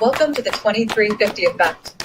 Welcome to the 2350 Effect.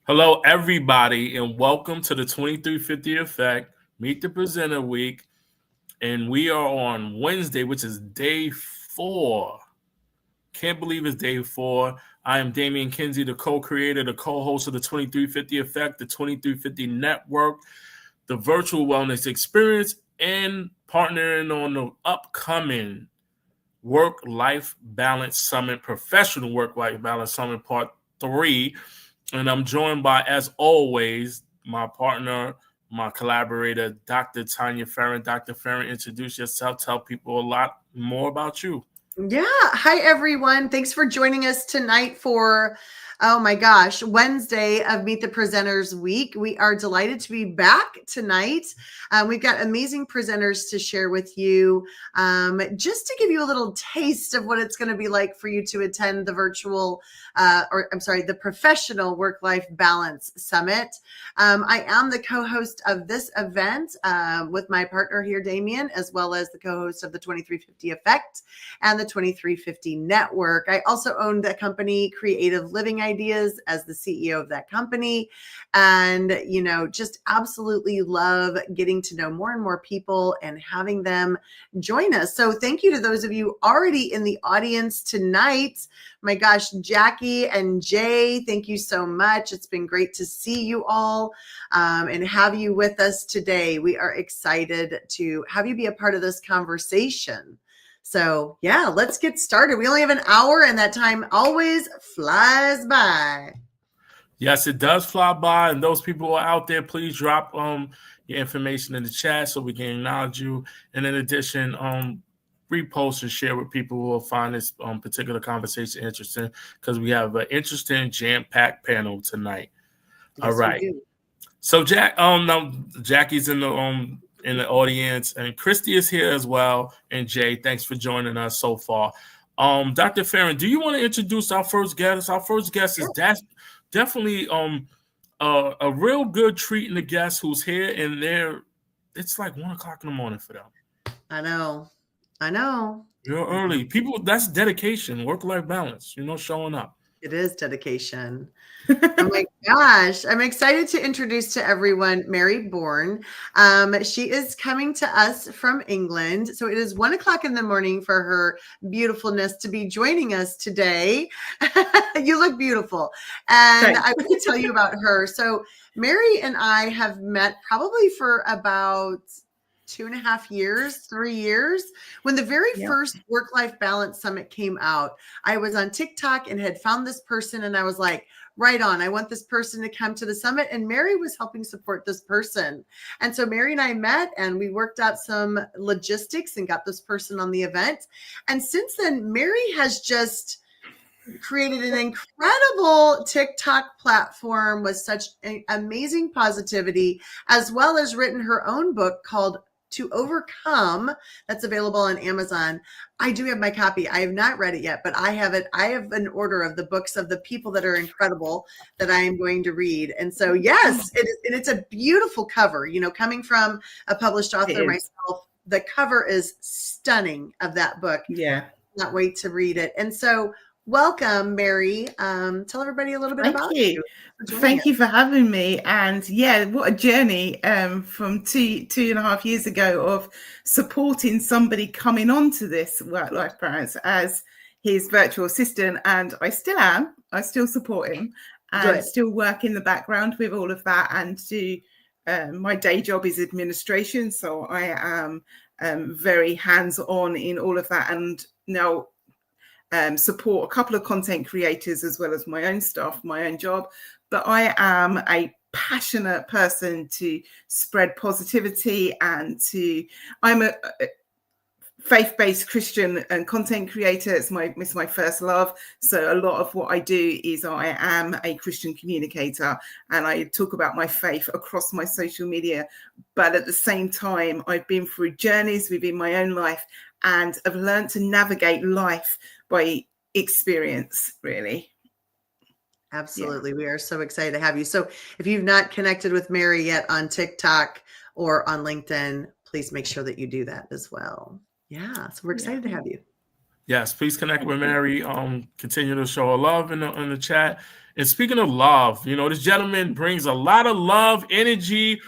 Hello, everybody, and welcome to the 2350 Effect Meet the Presenter Week. And we are on Wednesday, which is day 4. Can't believe it's day 4. I am Damian Kinsey, the co-creator, the co-host of the 2350 Effect, the 2350 Network, the virtual wellness experience, and partnering on the upcoming Work-Life Balance Summit, Professional Work-Life Balance Summit Part 3. And I'm joined by, as always, my partner, my collaborator, Dr. Tanya Farron. Dr. Farron, introduce yourself. Tell people a lot more about you. Yeah. Hi, everyone. Thanks for joining us tonight for, oh my gosh, Wednesday of Meet the Presenters Week. We are delighted to be back tonight. We've got amazing presenters to share with you, just to give you a little taste of what it's going to be like for you to attend the the Professional Work-Life Balance Summit. I am the co-host of this event with my partner here, Damian, as well as the co-host of the 2350 Effect and the 2350 Network. I also own the company Creative Living Ideas as the CEO of that company. And, just absolutely love getting to know more and more people and having them join us. So thank you to those of you already in the audience tonight. My gosh, Jackie and Jay, thank you so much. It's been great to see you all and have you with us today. We are excited to have you be a part of this conversation. So yeah, let's get started. We only have an hour and that time always flies by. Yes, it does fly by. And those people who are out there, please drop your information in the chat so we can acknowledge you. And in addition, repost and share with people who will find this particular conversation interesting, because we have an interesting jam-packed panel tonight. Yes, all right. So Jackie's in the audience, and Christy is here as well. And Jay, thanks for joining us so far. Dr. Farron, do you want to introduce our first guest? Our first guest is definitely a real good treat in the guest who's here, and it's like 1 o'clock in the morning for them. I know. You're early. People, that's dedication, work-life balance, showing up. It is dedication. Oh my gosh. I'm excited to introduce to everyone Mary Bourne. She is coming to us from England. So it is 1 o'clock in the morning for her beautifulness to be joining us today. You look beautiful. And I want to tell you about her. So Mary and I have met probably for about 2.5 years, 3 years. When the very first Work-Life Balance Summit came out, I was on TikTok and had found this person, and I was like, right on, I want this person to come to the summit. And Mary was helping support this person. And so Mary and I met and we worked out some logistics and got this person on the event. And since then, Mary has just created an incredible TikTok platform with such amazing positivity, as well as written her own book called To Overcome, that's available on Amazon. I do have my copy. I have not read it yet, but I have it. I have an order of the books of the people that are incredible that I am going to read. And so, yes, it's a beautiful cover, coming from a published author myself. The cover is stunning of that book. Yeah. Not wait to read it. And so Welcome, Mary. Tell everybody a little bit Thank about you. you. Thank you for having me. And yeah, what a journey from two and a half years ago of supporting somebody coming onto this work-life balance as his virtual assistant. And I still am. I still support him and still work in the background with all of that. And do my day job is administration, so I am very hands-on in all of that. And now support a couple of content creators as well as my own stuff, my own job. But I am a passionate person to spread positivity and I'm a faith-based Christian and content creator. It's my first love. So a lot of what I do is I am a Christian communicator and I talk about my faith across my social media. But at the same time, I've been through journeys within my own life and I've learned to navigate life by experience, really. Absolutely. Yeah. We are so excited to have you. So if you've not connected with Mary yet on TikTok or on LinkedIn, please make sure that you do that as well. Yeah. So we're excited to have you. Yes, please connect with Mary. Continue to show her love in the chat. And speaking of love, this gentleman brings a lot of love, energy.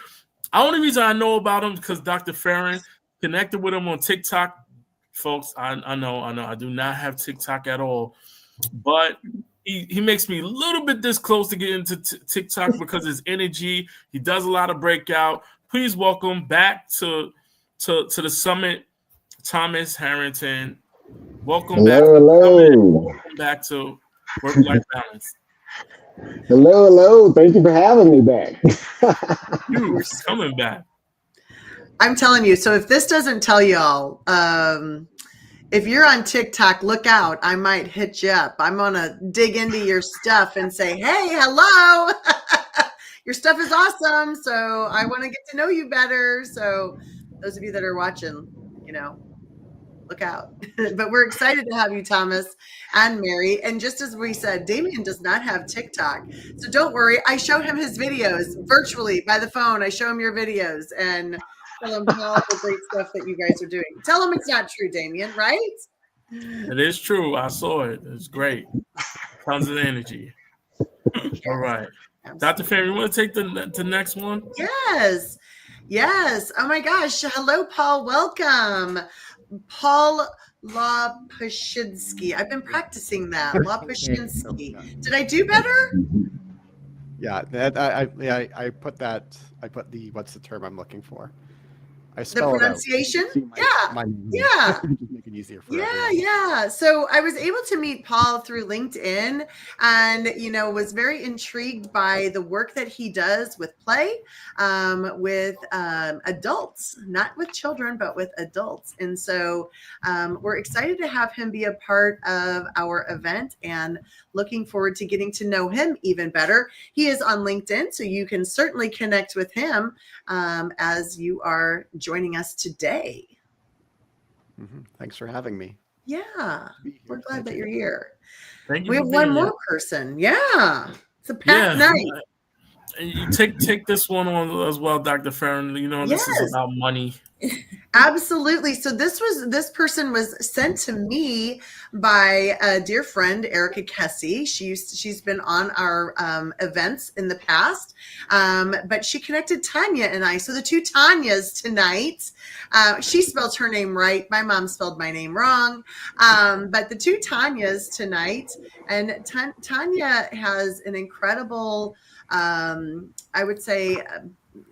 The only reason I know about him is because Dr. Farron connected with him on TikTok. Folks, I know I do not have TikTok at all, but he makes me a little bit this close to get into TikTok because his energy. He does a lot of breakout. Please welcome back to the summit, Thomas Harrington. Welcome back. Welcome back to Work-Life Balance. Hello. Thank you for having me back. You're coming back. I'm telling you. So if this doesn't tell y'all, if you're on TikTok, look out. I might hit you up. I'm going to dig into your stuff and say, hey, hello. Your stuff is awesome. So I want to get to know you better. So those of you that are watching, look out. But we're excited to have you, Thomas and Mary. And just as we said, Damien does not have TikTok. So don't worry. I show him his videos virtually by the phone. I show him your videos and tell him all the great stuff that you guys are doing. Tell him it's not true, Damien, right? It is true. I saw it. It's great. Tons of energy. Yes. All right. Absolutely. Dr. Farron, you want to take the next one? Yes. Oh, my gosh. Hello, Paul. Welcome. Paul Lapashinsky. I've been practicing that. Lapashinsky. Did I do better? Yeah, I put what's the term I'm looking for? I spell the pronunciation. Yeah. Just make it easier for everyone. Yeah. So I was able to meet Paul through LinkedIn and, was very intrigued by the work that he does with play, with adults, not with children, but with adults. And so we're excited to have him be a part of our event and looking forward to getting to know him even better. He is on LinkedIn, so you can certainly connect with him as you are joining us today. Mm-hmm. Thanks for having me. Yeah, we're glad that you're here. Thank you. We have one more person. Yeah, it's a packed night. And you take this one on as well, Dr. Farron. This is about money. Absolutely. So this person was sent to me by a dear friend, Erica Kessie. She's been on our events in the past, but she connected Tanya and I. So the two Tanyas tonight. She spelled her name right. My mom spelled my name wrong. But the two Tanyas tonight, and Tanya has an incredible, I would say,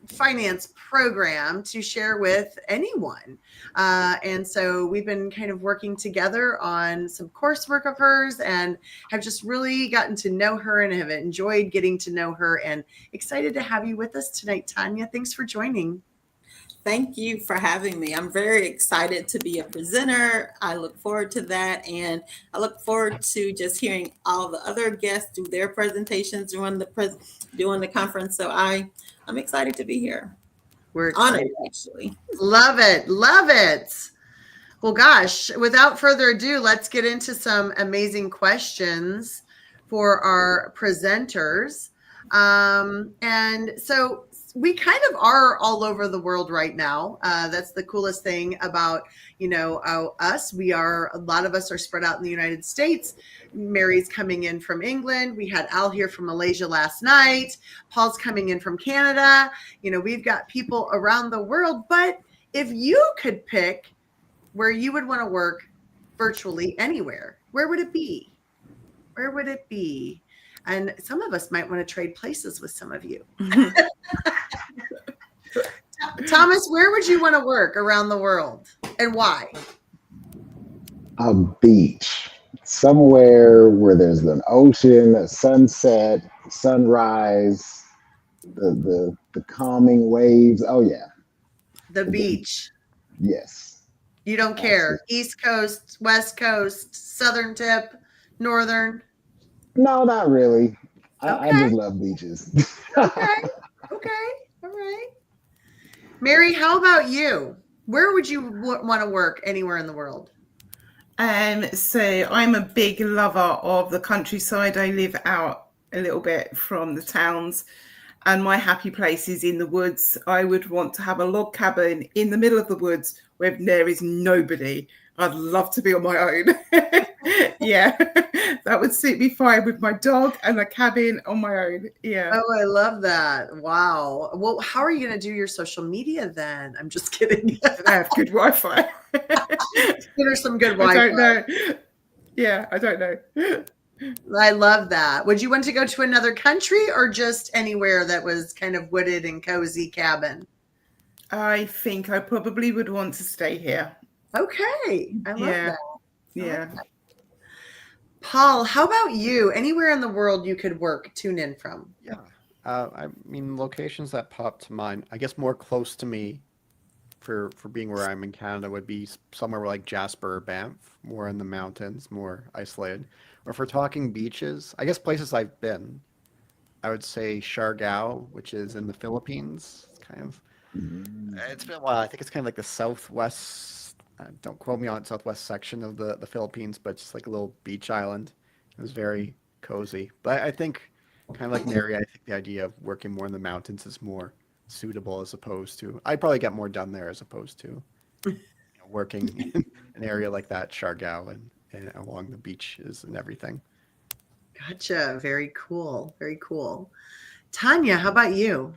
finance program to share with anyone. And so we've been kind of working together on some coursework of hers and have just really gotten to know her and have enjoyed getting to know her and excited to have you with us tonight, Tanya. Thanks for joining. Thank you for having me. I'm very excited to be a presenter. I look forward to that. And I look forward to just hearing all the other guests do their presentations during the conference. So I'm excited to be here. We're excited. Honored, actually. Love it. Well, gosh, without further ado, let's get into some amazing questions for our presenters. And so we kind of are all over the world right now. That's the coolest thing about, us. A lot of us are spread out in the United States. Mary's coming in from England. We had Al here from Malaysia last night. Paul's coming in from Canada. We've got people around the world. But if you could pick where you would want to work virtually anywhere, where would it be? Where would it be? And some of us might want to trade places with some of you. Thomas, where would you want to work around the world and why? A beach, somewhere where there's an ocean, a sunset, sunrise, the calming waves. Oh yeah, The beach. yes. You don't care. East Coast, West Coast, Southern tip, Northern. No, not really. I Okay. just love beaches. Okay. All right. Mary, how about you? Where would you want to work anywhere in the world? So I'm a big lover of the countryside. I live out a little bit from the towns, and my happy place is in the woods. I would want to have a log cabin in the middle of the woods where there is nobody. I'd love to be on my own. Yeah, that would suit me fine with my dog and a cabin on my own. Yeah. Oh, I love that. Wow. Well, how are you going to do your social media then? I'm just kidding. I have good Wi-Fi. There's some good I Wi-Fi. don't know. Yeah, I don't know. I love that. Would you want to go to another country or just anywhere that was kind of wooded and cozy cabin? I think I probably would want to stay here. Okay. I love that. Yeah. Paul, how about you? Anywhere in the world you could work, tune in from? Yeah. I mean, locations that pop to mind, I guess more close to me for being where I'm in Canada would be somewhere like Jasper or Banff, more in the mountains, more isolated. Or if we're talking beaches, I guess places I've been, I would say Siargao, which is in the Philippines. It's been a while. I think it's kind of like the southwest, don't quote me on it, southwest section of the Philippines, but just like a little beach island. It was very cozy. But I think, kind of like Mary, I think the idea of working more in the mountains is more suitable as opposed to, I'd probably get more done there as opposed to working in an area like that, Siargao, and along the beaches and everything. Gotcha. Very cool. Very cool. Tanya, how about you?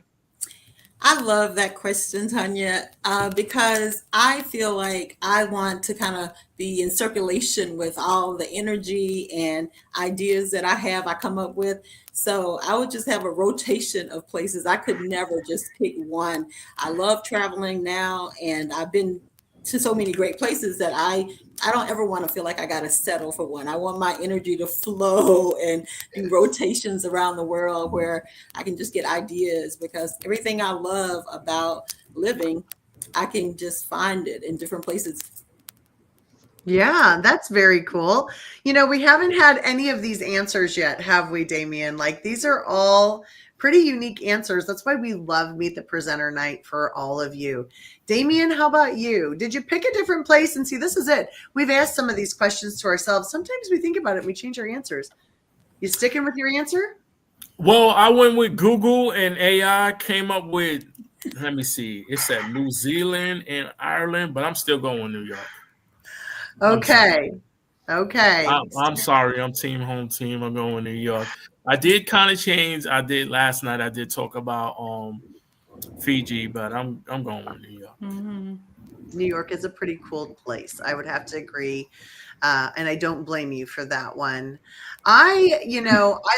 I love that question, Tanya, because I feel like I want to kind of be in circulation with all the energy and ideas that I come up with. So I would just have a rotation of places. I could never just pick one. I love traveling now, and I've been to so many great places that I don't ever want to feel like I got to settle for one. I want my energy to flow and do rotations around the world where I can just get ideas, because everything I love about living, I can just find it in different places. Yeah, that's very cool. We haven't had any of these answers yet, have we, Damien? Like, these are all pretty unique answers. That's why we love Meet the Presenter Night for all of you. Damien, how about you? Did you pick a different place? And see, this is it. We've asked some of these questions to ourselves. Sometimes we think about it and we change our answers. You sticking with your answer? Well, I went with Google, and AI came up with, let me see, it said New Zealand and Ireland, but I'm still going with New York. Okay. I'm sorry. I'm team home team. I'm going with New York. I did kind of change. I did last night. I did talk about Fiji, but I'm going with New York. Mm-hmm. New York is a pretty cool place. I would have to agree. And I don't blame you for that one. I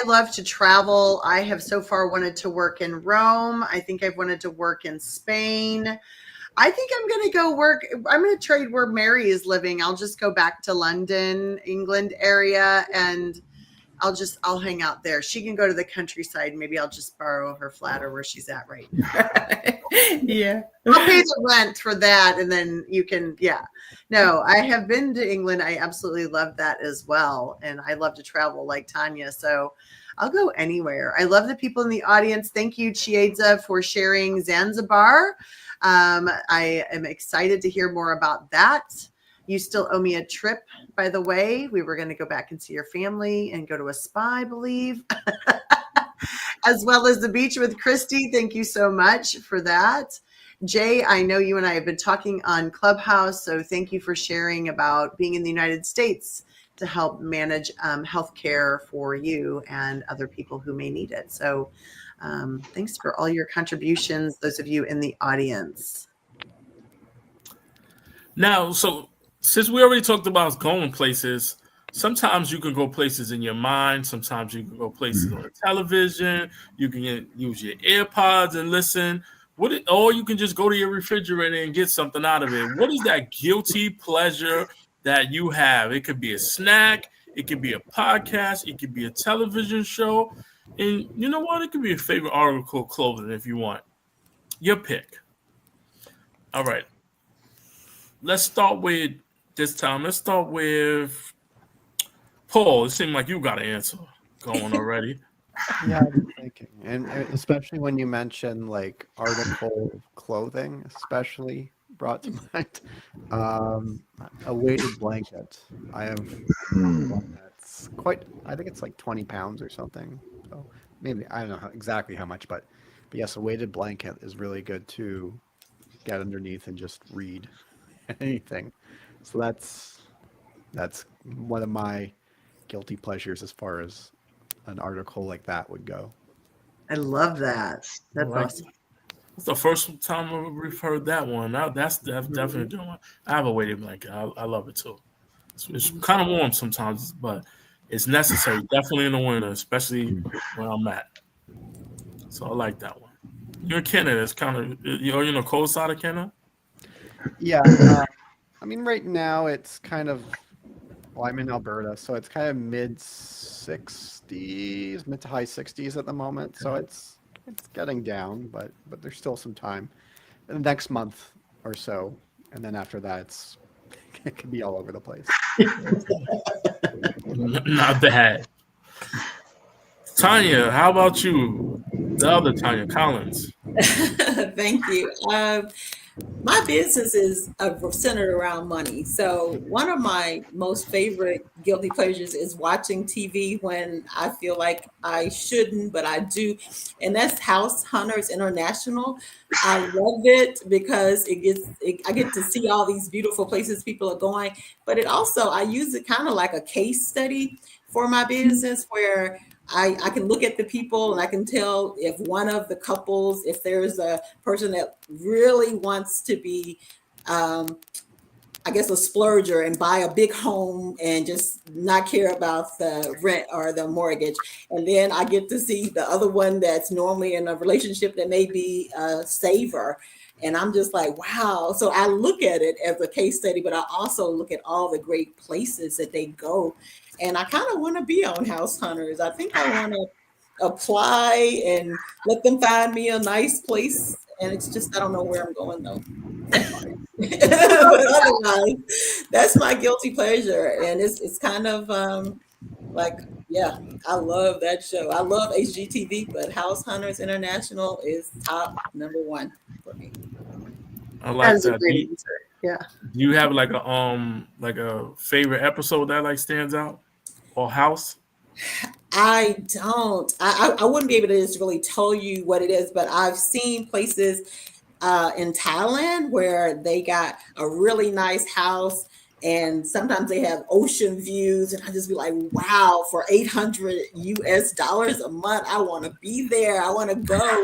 love to travel. I have so far wanted to work in Rome. I think I've wanted to work in Spain. I think I'm going to go work. I'm going to trade where Mary is living. I'll just go back to London, England area, and I'll hang out there. She can go to the countryside. Maybe I'll just borrow her flat or where she's at right now. Yeah. I'll pay the rent for that. And then you can, yeah. No, I have been to England. I absolutely love that as well. And I love to travel like Tanya. So I'll go anywhere. I love the people in the audience. Thank you, Chiedza, for sharing Zanzibar. I am excited to hear more about that. You still owe me a trip, by the way. We were going to go back and see your family and go to a spa, I believe. as well as the beach with Christy. Thank you so much for that. Jay, I know you and I have been talking on Clubhouse, so thank you for sharing about being in the United States to help manage healthcare for you and other people who may need it. So thanks for all your contributions, those of you in the audience. Now, so since we already talked about going places, sometimes you can go places in your mind. Sometimes you can go places on the television. You can use your AirPods and listen. Or you can just go to your refrigerator and get something out of it. What is that guilty pleasure that you have? It could be a snack. It could be a podcast. It could be a television show. And you know what? It could be a favorite article of clothing if you want. Your pick. All right. Let's start with this time. Let's start with Paul. It seemed like you got an answer going already. Yeah, I was thinking, and especially when you mention like article clothing, especially brought to mind. A weighted blanket. I have one that's quite. I think it's like 20 pounds or something. So maybe I don't know exactly how much, but yes, a weighted blanket is really good to get underneath and just read anything. So that's one of my guilty pleasures as far as an article like that would go. I love that. That's awesome. It's the first time we've heard that one. That's definitely a good one. I have a weighted blanket. I love it too. It's kind of warm sometimes, but it's necessary. Definitely in the winter, especially where I'm at. So I like that one. You're in Canada. It's kind of you're in the cold side of Canada. Yeah, I mean, right now it's kind of. Well, I'm in Alberta, so it's kind of mid to high 60s at the moment. So it's getting down, but there's still some time. And the next month or so, and then after that, it can be all over the place. Not bad. Tanya, how about you? The other Tanya Collins. Thank you. My business is centered around money. So one of my most favorite guilty pleasures is watching TV when I feel like I shouldn't, but I do. And that's House Hunters International. I love it because I get to see all these beautiful places people are going, but I use it kind of like a case study for my business where I can look at the people and I can tell if one of the couples, if there's a person that really wants to be, I guess, a splurger and buy a big home and just not care about the rent or the mortgage. And then I get to see the other one that's normally in a relationship that may be a saver. And I'm just like, wow. So I look at it as a case study, but I also look at all the great places that they go. And I kind of want to be on House Hunters. I think I want to apply and let them find me a nice place. And it's just, I don't know where I'm going though. But otherwise, that's my guilty pleasure. And it's kind of like, yeah, I love that show. I love HGTV, but House Hunters International is top #1 for me. I like That's that. a great answer. Yeah. Do you have like a favorite episode that like stands out or house? I don't. I wouldn't be able to just really tell you what it is, but I've seen places in Thailand where they got a really nice house and sometimes they have ocean views and I just be like, wow, for $800 a month, I want to be there. I want to go.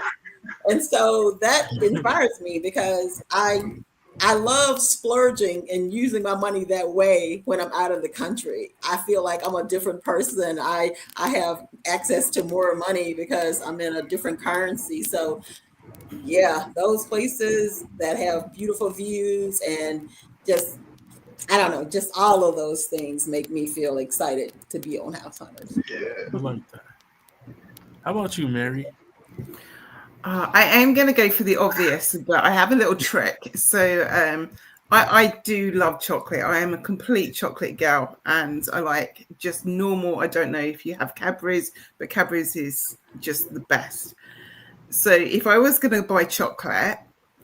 And so that inspires me because I love splurging and using my money that way when I'm out of the country. I feel like I'm a different person. I have access to more money because I'm in a different currency. So yeah, those places that have beautiful views and just, I don't know, just all of those things make me feel excited to be on House Hunters. I like that. How about you, Mary? I am going to go for the obvious, but I have a little trick. So I do love chocolate. I am a complete chocolate girl, and I like just normal. I don't know if you have Cadbury's, but Cadbury's is just the best. So if I was going to buy chocolate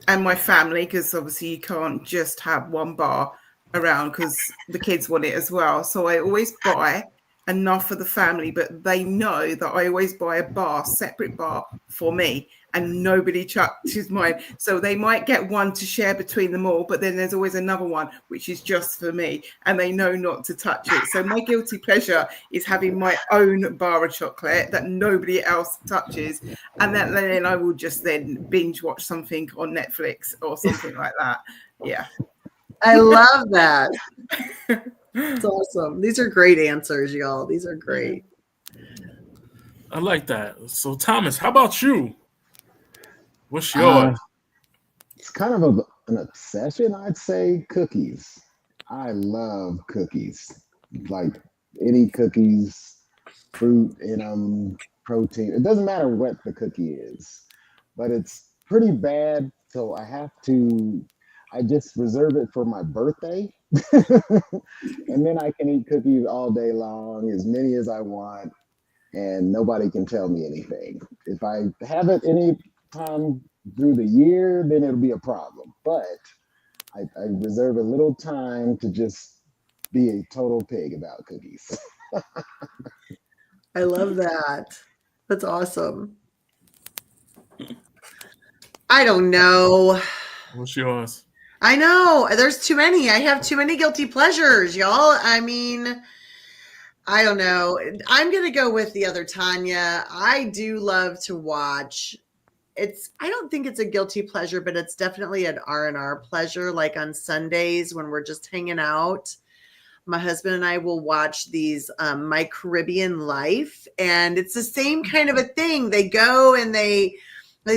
and my family, because obviously you can't just have one bar around because the kids want it as well. So I always buy enough for the family, but they know that I always buy a separate bar for me, and nobody touches mine. So they might get one to share between them all, but then there's always another one which is just for me, and they know not to touch it. So my guilty pleasure is having my own bar of chocolate that nobody else touches, and then I will just then binge watch something on Netflix or something like that. Yeah. I love that. It's awesome. These are great answers, y'all. These are great. I like that. So, Thomas, how about you? What's yours? It's kind of an obsession, I'd say. Cookies. I love cookies. Like any cookies, fruit in them, protein. It doesn't matter what the cookie is, but it's pretty bad. So I just reserve it for my birthday. And then I can eat cookies all day long, as many as I want, and nobody can tell me anything. If I have it any time through the year, then it'll be a problem. But I reserve a little time to just be a total pig about cookies. I love that. That's awesome. I don't know. What's yours? I know. There's too many. I have too many guilty pleasures, y'all. I mean, I don't know. I'm going to go with the other Tanya. I do love to watch. I don't think it's a guilty pleasure, but it's definitely an R&R pleasure. Like on Sundays when we're just hanging out, my husband and I will watch these My Caribbean Life, and it's the same kind of a thing. They go and they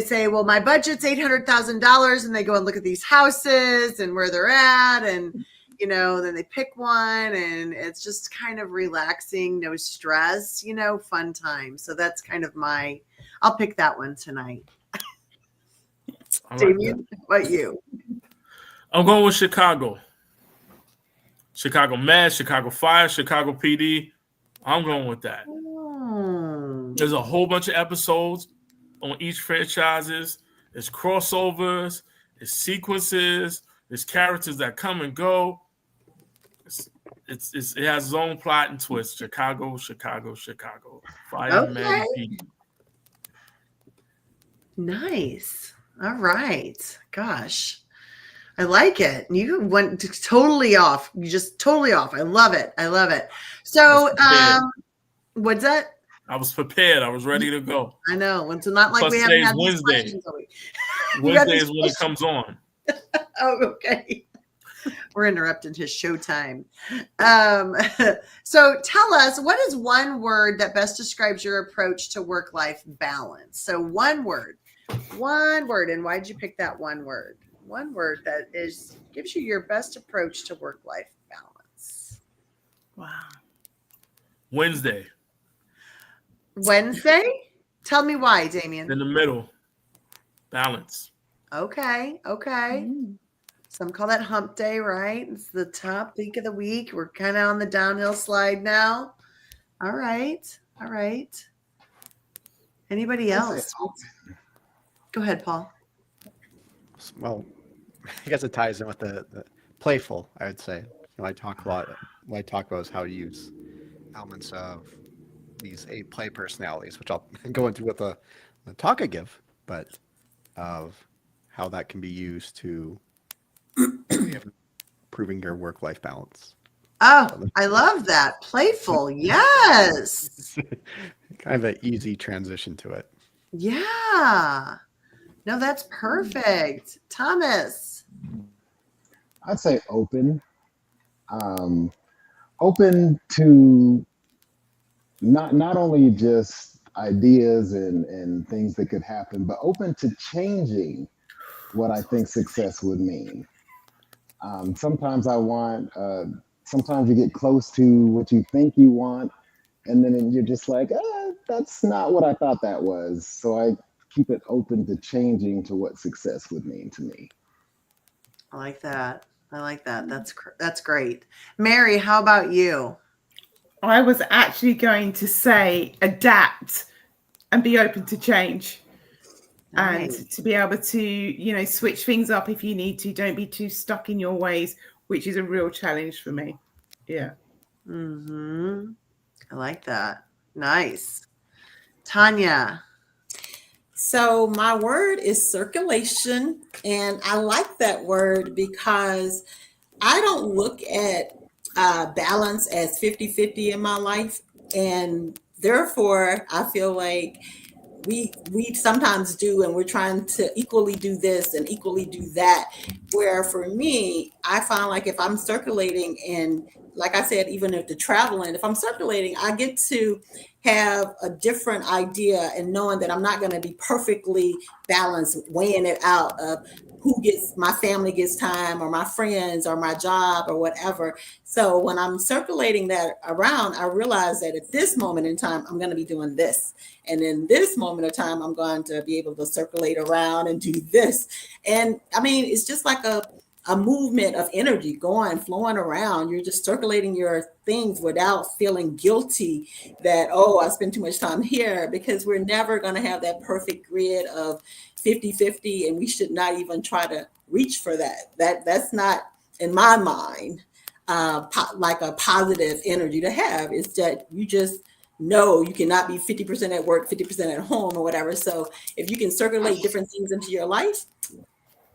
say, well, my budget's $800,000, and they go and look at these houses and where they're at, and then they pick one, and it's just kind of relaxing, no stress, fun time. So that's kind of I'll pick that one tonight. Damien, what about you? I'm going with Chicago. Chicago Med, Chicago Fire, Chicago PD. I'm going with that. There's a whole bunch of episodes on each franchises. There's crossovers, there's sequences, there's characters that come and go. It has its own plot and twist. Chicago. Fireman PD. Nice. All right. Gosh. I like it. You went totally off. You just totally off. I love it. So, what's that? I was prepared. I was ready to go. I know. It's not like Plus we haven't had Wednesday. Wednesday is when it comes on. Oh, okay. We're interrupting his showtime. So tell us, what is one word that best describes your approach to work-life balance? So one word. And why did you pick that one word? One word that gives you your best approach to work-life balance. Wow. Wednesday. Tell me why, Damien. In the middle. Balance. Okay. Some call that hump day, right? It's the top week of the week. We're kind of on the downhill slide now. All right. Anybody else? Go ahead, Paul. Well, I guess it ties in with the playful, I would say. I talk a lot. What I talk about is how to use elements of these 8 play personalities, which I'll go into with the talk I give, but of how that can be used to improving your work-life balance. Oh, I love that. Playful. Yes. Kind of an easy transition to it. Yeah. No, that's perfect. Thomas. I'd say open. Open to not only just ideas and things that could happen, but open to changing what I think success would mean. Sometimes sometimes you get close to what you think you want, and then you're just like, that's not what I thought that was. So I keep it open to changing to what success would mean to me. I like that. That's great. Mary, how about you? I was actually going to say adapt and be open to change. Nice. And to be able to, switch things up if you need to. Don't be too stuck in your ways, which is a real challenge for me. Yeah. Mm-hmm. I like that. Nice. Tanya. So my word is circulation, and I like that word because I don't look at balance as 50-50 in my life, and therefore I feel like we sometimes do, and we're trying to equally do this and equally do that, where for me I find like if I'm circulating, and like I said, even if the traveling, if I'm circulating, I get to have a different idea and knowing that I'm not going to be perfectly balanced, weighing it out of who gets, my family gets time or my friends or my job or whatever. So when I'm circulating that around, I realize that at this moment in time I'm going to be doing this, and in this moment of time I'm going to be able to circulate around and do this. And I mean, it's just like a movement of energy going, flowing around. You're just circulating your things without feeling guilty that, oh, I spent too much time here, because we're never going to have that perfect grid of 50-50, and we should not even try to reach for that. That's not, in my mind, like a positive energy to have. It's that you just know you cannot be 50% at work, 50% at home or whatever. So if you can circulate different things into your life,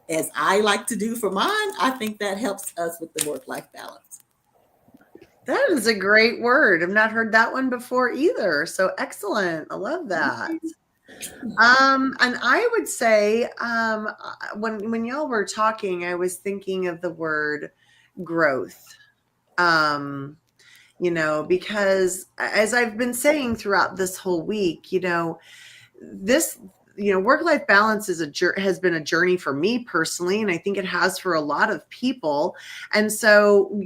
as I like to do for mine, I think that helps us with the work-life balance. That is a great word. I've not heard that one before either. So excellent. I love that. And I would say when y'all were talking, I was thinking of the word growth. Because as I've been saying throughout this whole week, this work-life balance has been a journey for me personally, and I think it has for a lot of people. And so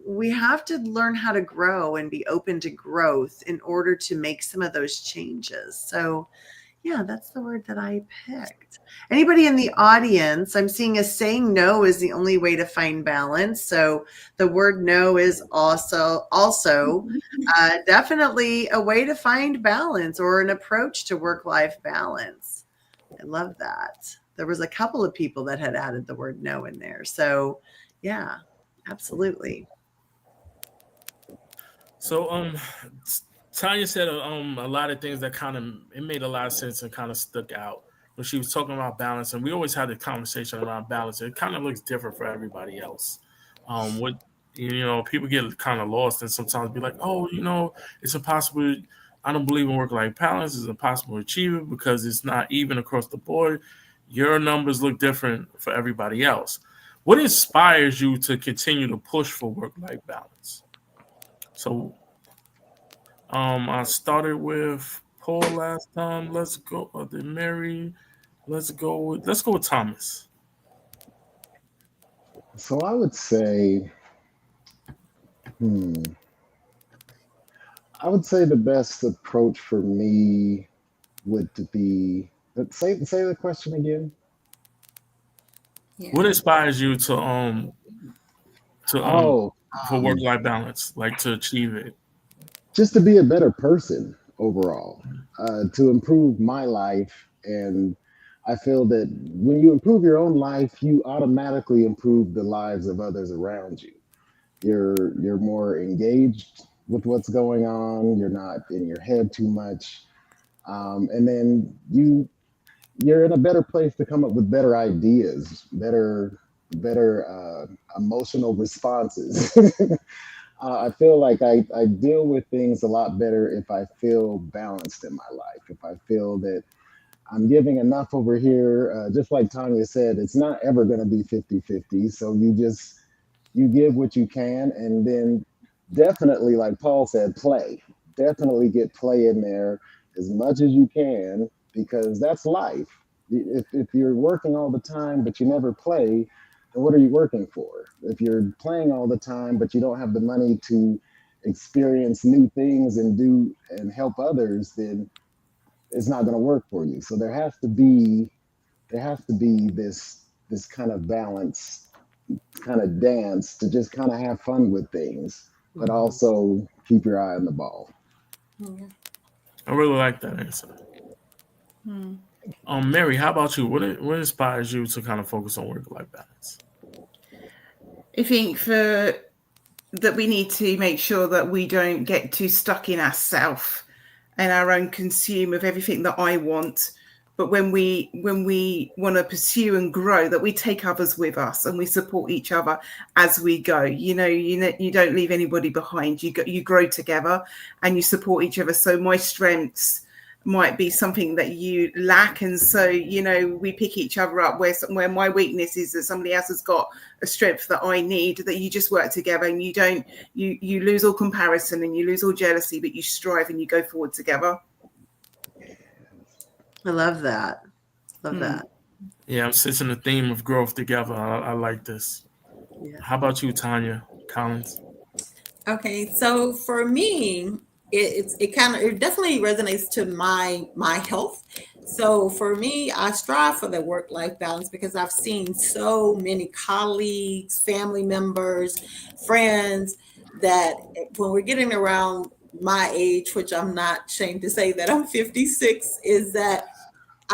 we have to learn how to grow and be open to growth in order to make some of those changes. So yeah, that's the word that I picked. Anybody in the audience? I'm seeing as saying no is the only way to find balance. So the word no is also definitely a way to find balance, or an approach to work-life balance. I love that. There was a couple of people that had added the word no in there. So yeah, absolutely. So Tanya said a lot of things that it made a lot of sense and kind of stuck out when she was talking about balance. And we always had a conversation around balance. It kind of looks different for everybody else. People get kind of lost and sometimes be like, oh, it's impossible. I don't believe in work-life balance. It's impossible to achieve it because it's not even across the board. Your numbers look different for everybody else. What inspires you to continue to push for work-life balance? So I started with Paul last time. Let's go. Then Mary. Let's go with Thomas. So I would say, I would say the best approach for me would be, say the question again. Yeah. What inspires you to for work-life balance, like to achieve it? Just to be a better person overall, to improve my life. And I feel that when you improve your own life, you automatically improve the lives of others around you. You're more engaged with what's going on. You're not in your head too much, and then you're in a better place to come up with better ideas, better emotional responses. I feel like I deal with things a lot better if I feel balanced in my life. If I feel that I'm giving enough over here, just like Tanya said, it's not ever going to be 50-50. So you give what you can, and then definitely, like Paul said, play. Definitely get play in there as much as you can, because that's life. If you're working all the time but you never play, then what are you working for? If you're playing all the time but you don't have the money to experience new things and do and help others, then it's not going to work for you. So there has to be this kind of balance, kind of dance, to just kind of have fun with things, but also keep your eye on the ball. Yeah. I really like that answer. Mary, how about you? What inspires you to kind of focus on work-life balance? I think for that we need to make sure that we don't get too stuck in ourself and our own consume of everything that I want. But when we want to pursue and grow, that we take others with us and we support each other as we go. You don't leave anybody behind. You grow together and you support each other. So my strengths might be something that you lack, and so we pick each other up. Where my weakness is that somebody else has got a strength that I need, that you just work together, and you lose all comparison and you lose all jealousy, but you strive and you go forward together. I love that. Love that. Yeah, I'm sitting the theme of growth together. I like this. Yeah. How about you, Tanya Collins? Okay, so for me, it definitely resonates to my health. So for me, I strive for the work-life balance because I've seen so many colleagues, family members, friends that when we're getting around my age, which I'm not ashamed to say that I'm 56, is that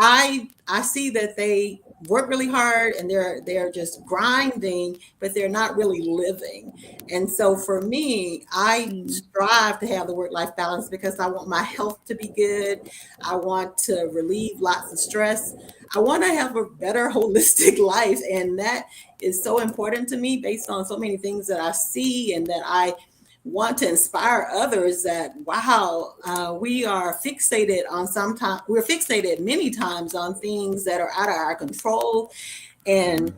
I see that they work really hard and they're just grinding, but they're not really living. And so for me, I strive to have the work-life balance because I want my health to be good. I want to relieve lots of stress. I want to have a better holistic life. And that is so important to me based on so many things that I see and that I want to inspire others that, wow, we are fixated on we're fixated many times on things that are out of our control. And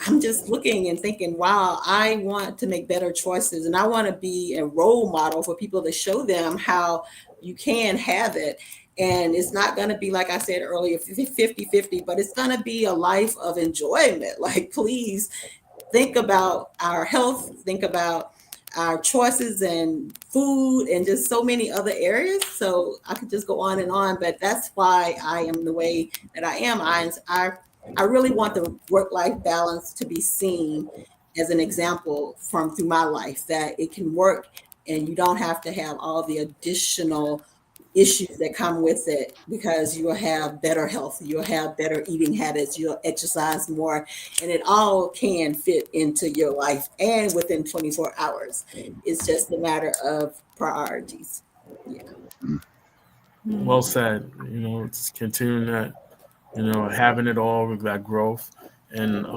I'm just looking and thinking, wow, I want to make better choices. And I want to be a role model for people to show them how you can have it. And it's not going to be, like I said earlier, 50-50, but it's going to be a life of enjoyment. Like, please think about our health, think about our choices and food and just so many other areas. So I could just go on, but that's why I am the way that I am. I really want the work-life balance to be seen as an example through my life, that it can work and you don't have to have all the additional issues that come with it, because you will have better health, you'll have better eating habits, you'll exercise more, and it all can fit into your life and within 24 hours. It's just a matter of priorities. Yeah. Well said. It's continuing that, having it all with that growth. And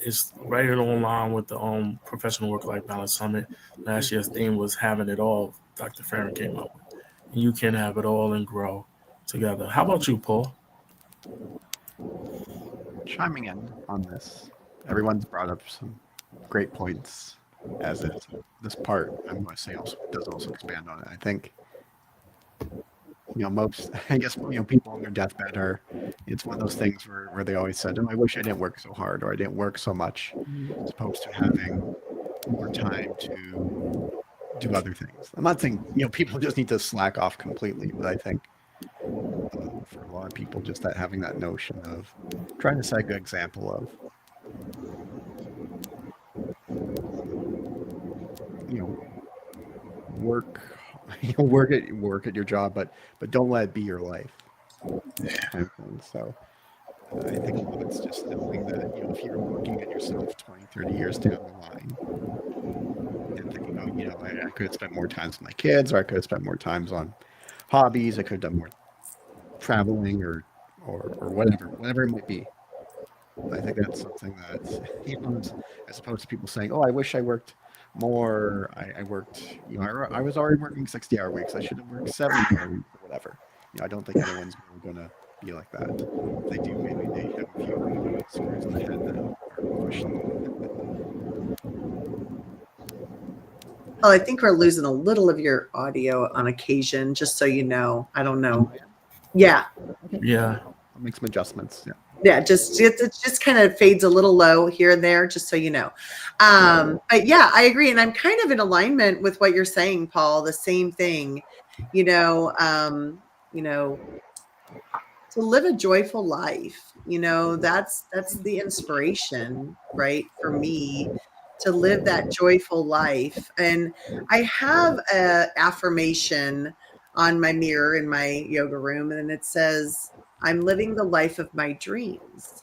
it's right in line with the Professional Work-Life Balance Summit. Last year's theme was having it all. Dr. Farron came up with. You can have it all and grow together. How about you, Paul? Chiming in on this, everyone's brought up some great points, as is this part. I'm going to say does also expand on it. I think most, people on their deathbed it's one of those things where they always said, I wish I didn't work so hard, or I didn't work so much, as opposed to having more time to do other things. I'm not saying, people just need to slack off completely, but I think for a lot of people, just having that notion of trying to set a good example of, work at your job, but don't let it be your life. And so I think a lot of it's just knowing that, if you're looking at yourself 20, 30 years down the line and thinking, I could have spent more time with my kids, or I could have spent more time on hobbies, I could have done more traveling or whatever it might be. I think that's something that, as opposed to people saying, I wish I worked more, I worked, I was already working 60-hour weeks, I should have worked 70-hour weeks or whatever. I don't think anyone's really going to be like that. If they do, maybe they have a few screws in the head that are pushing. Well, I think we're losing a little of your audio on occasion, just so you know. I don't know. Yeah. Yeah. I'll make some adjustments. Yeah. Yeah, it just kind of fades a little low here and there, just so you know. But yeah, I agree. And I'm kind of in alignment with what you're saying, Paul, the same thing, to live a joyful life, that's the inspiration, right? For me, to live that joyful life. And I have a affirmation on my mirror in my yoga room, and it says, I'm living the life of my dreams.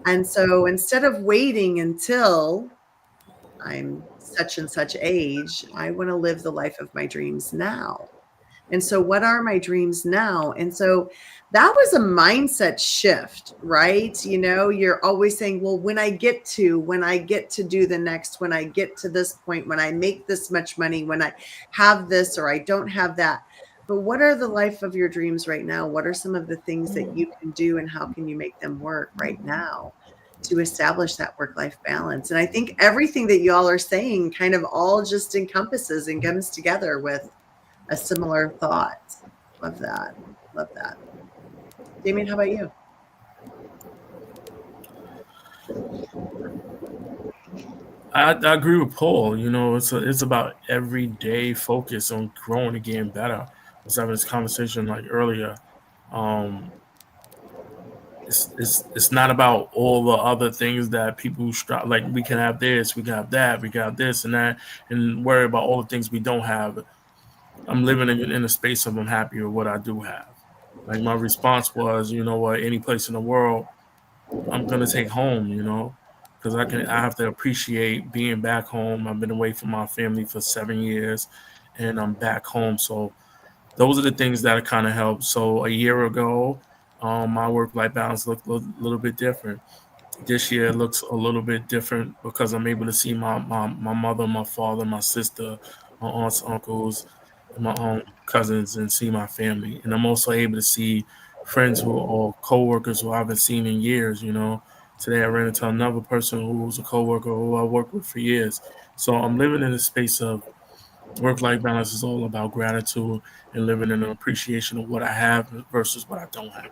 And so instead of waiting until I'm such and such age, I want to live the life of my dreams now. And so what are my dreams now? And so that was a mindset shift, right? You know, you're always saying, well, when I get to do the next, when I get to this point, when I make this much money, when I have this or I don't have that. But what are the life of your dreams right now? What are some of the things that you can do, and how can you make them work right now to establish that work-life balance? And I think everything that y'all are saying kind of all just encompasses and comes together with a similar thought. Love that. Love that. Damien, how about you? I agree with Paul. You know, it's about everyday focus on growing and getting better. I was having this conversation like earlier. Um, it's not about all the other things that people strive. Like we can have this, we can have that, we can have this and that, and worry about all the things we don't have. I'm living in a space of I'm happy with what I do have. Like my response was, you know what, any place in the world, I'm gonna take home, you know, because I have to appreciate being back home. I've been away from my family for 7 years, and I'm back home. So those are the things that kind of help. So a year ago, my work-life balance looked a little bit different. This year looks a little bit different because I'm able to see my mother, my father, my sister, my aunts, uncles, and my cousins, and see my family. And I'm also able to see friends who or coworkers who I haven't seen in years. You know, today I ran into another person who was a coworker who I worked with for years. So I'm living in a space of work-life balance is all about gratitude and living in an appreciation of what I have versus what I don't have.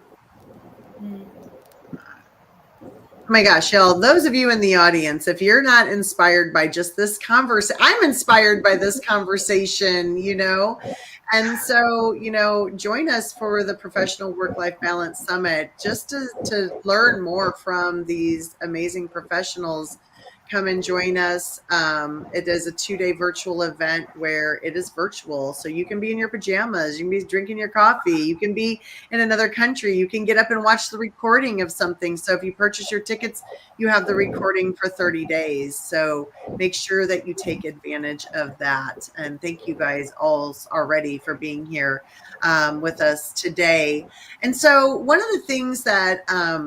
Oh my gosh, y'all, those of you in the audience, if you're not inspired by just this conversation, I'm inspired by this conversation, you know? And so, you know, join us for the Professional Work-Life Balance Summit just to learn more from these amazing professionals. Come and join us. It is a 2-day virtual event where it is virtual. So you can be in your pajamas, you can be drinking your coffee, you can be in another country, you can get up and watch the recording of something. So if you purchase your tickets, you have the recording for 30 days. So make sure that you take advantage of that. And thank you guys all already for being here with us today. And so one of the things that I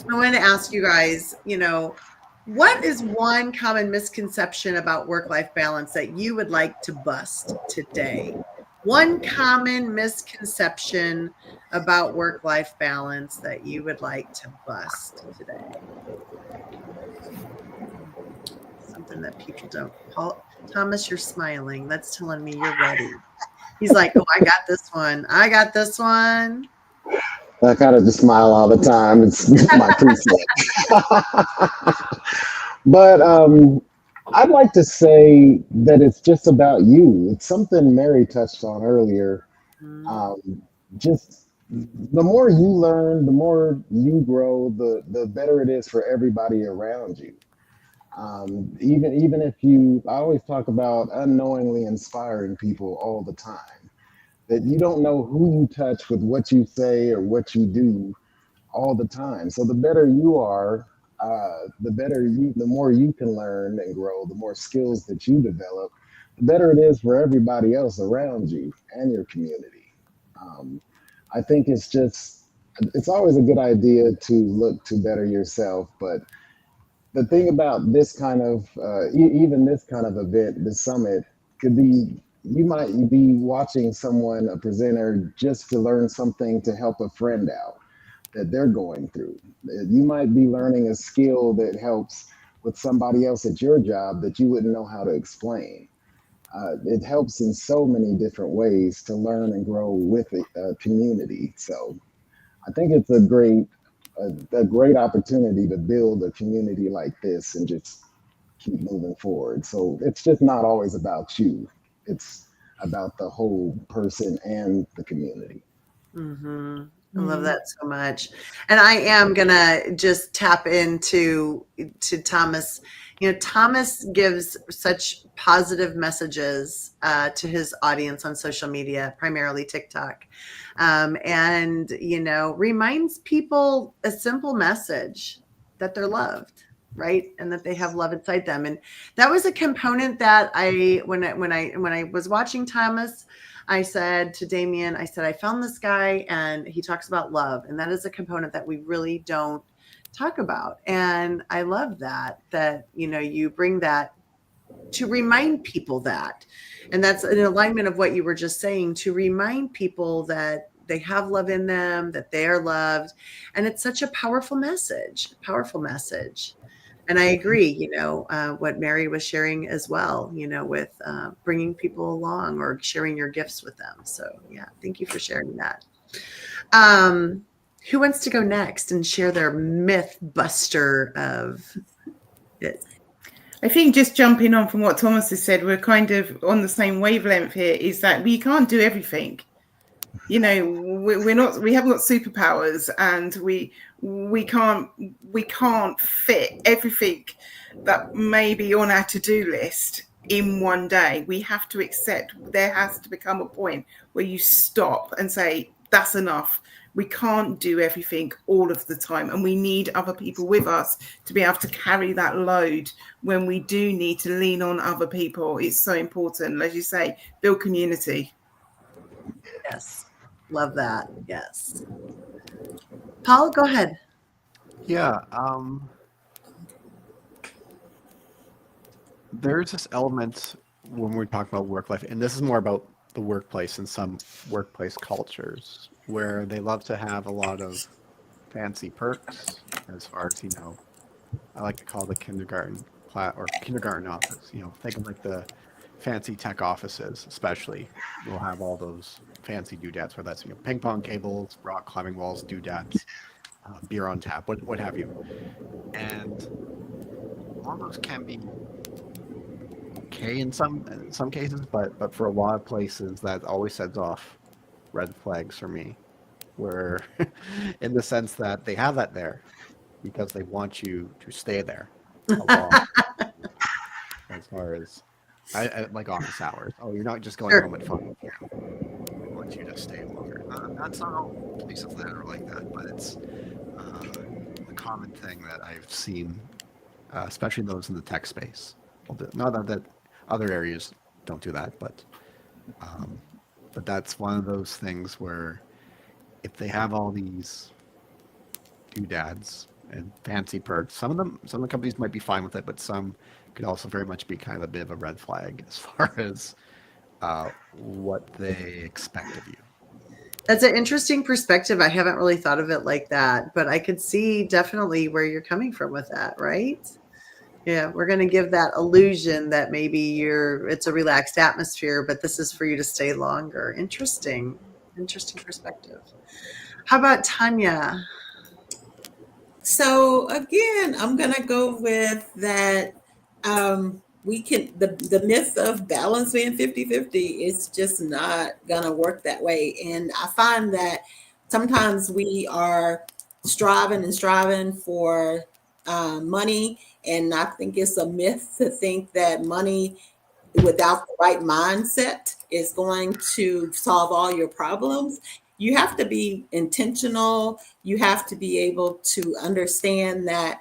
want to ask you guys, you know, what is one common misconception about work-life balance that you would like to bust today? One common misconception about work-life balance that you would like to bust today. Something that people don't. Paul, Thomas, you're smiling. That's telling me you're ready. He's like, oh, I got this one. I got this one. I kind of just smile all the time. It's my preset. But I'd like to say that it's just about you. It's something Mary touched on earlier. Just the more you learn, the more you grow, the better it is for everybody around you. Even if I always talk about unknowingly inspiring people all the time. That you don't know who you touch with what you say or what you do all the time. So the better you are, the more you can learn and grow, the more skills that you develop, the better it is for everybody else around you and your community. I think it's always a good idea to look to better yourself. But the thing about this kind of, even this kind of event, the summit, could be, you might be watching someone, a presenter, just to learn something to help a friend out that they're going through. You might be learning a skill that helps with somebody else at your job that you wouldn't know how to explain. It helps in so many different ways to learn and grow with a community. So I think it's a great opportunity to build a community like this and just keep moving forward. So it's just not always about you. It's about the whole person and the community. Mm-hmm. I love that so much. And I am going to just tap into Thomas. You know, Thomas gives such positive messages to his audience on social media, primarily TikTok. And, you know, reminds people a simple message that they're loved, right? And that they have love inside them. And that was a component that when I was watching Thomas, I said to Damien, I said, I found this guy and he talks about love. And that is a component that we really don't talk about. And I love that, you bring that to remind people that, and that's an alignment of what you were just saying, to remind people that they have love in them, that they are loved. And it's such a powerful message. And I agree, what Mary was sharing as well, with bringing people along or sharing your gifts with them. So yeah, thank you for sharing that. Who wants to go next and share their myth buster of it? I think just jumping on from what Thomas has said, we're kind of on the same wavelength here, is that we can't do everything. We haven't got superpowers, and we can't fit everything that may be on our to-do list in one day. We have to accept there has to become a point where you stop and say, that's enough. We can't do everything all of the time, and we need other people with us to be able to carry that load when we do need to lean on other people. It's so important, as you say, build community. Yes. Love that. Yes. Paul, go ahead. Yeah. There's this element when we talk about work life, and this is more about the workplace and some workplace cultures where they love to have a lot of fancy perks as far as, I like to call the kindergarten office, think of like the fancy tech offices, especially. We'll have all those fancy doodads, whether that's ping pong tables, rock climbing walls, doodads, beer on tap, what have you. And all those can be okay in some cases, but for a lot of places that always sets off red flags for me, where in the sense that they have that there because they want you to stay there a lot. As far as I like office hours. Oh, you're not just going home at 5 p.m. I want you to stay longer. That's not all places that are like that, but it's a common thing that I've seen, especially those in the tech space. Not that other areas don't do that, but that's one of those things where if they have all these doodads and fancy perks, some of the companies might be fine with it, but some could also very much be kind of a bit of a red flag as far as what they expect of you. That's an interesting perspective. I haven't really thought of it like that, but I could see definitely where you're coming from with that, right? Yeah, we're going to give that illusion that maybe it's a relaxed atmosphere, but this is for you to stay longer. Interesting perspective. How about Tanya? So again, I'm gonna go with that. We can the myth of balance being 50-50 is just not gonna work that way. And I find that sometimes we are striving for money, and I think it's a myth to think that money without the right mindset is going to solve all your problems. You have to be intentional. You have to be able to understand that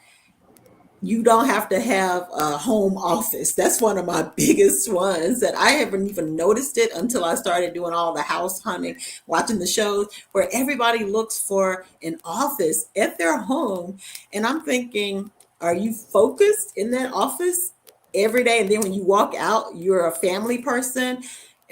you don't have to have a home office. That's one of my biggest ones that I haven't even noticed it until I started doing all the house hunting, watching the shows where everybody looks for an office at their home. And I'm thinking, are you focused in that office every day? And then when you walk out, you're a family person.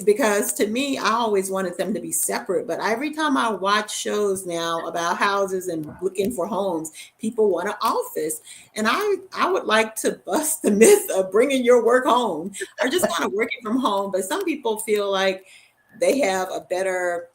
Because to me, I always wanted them to be separate. But every time I watch shows now about houses and looking for homes, people want an office. And I would like to bust the myth of bringing your work home or just kind of working from home. But some people feel like they have a better,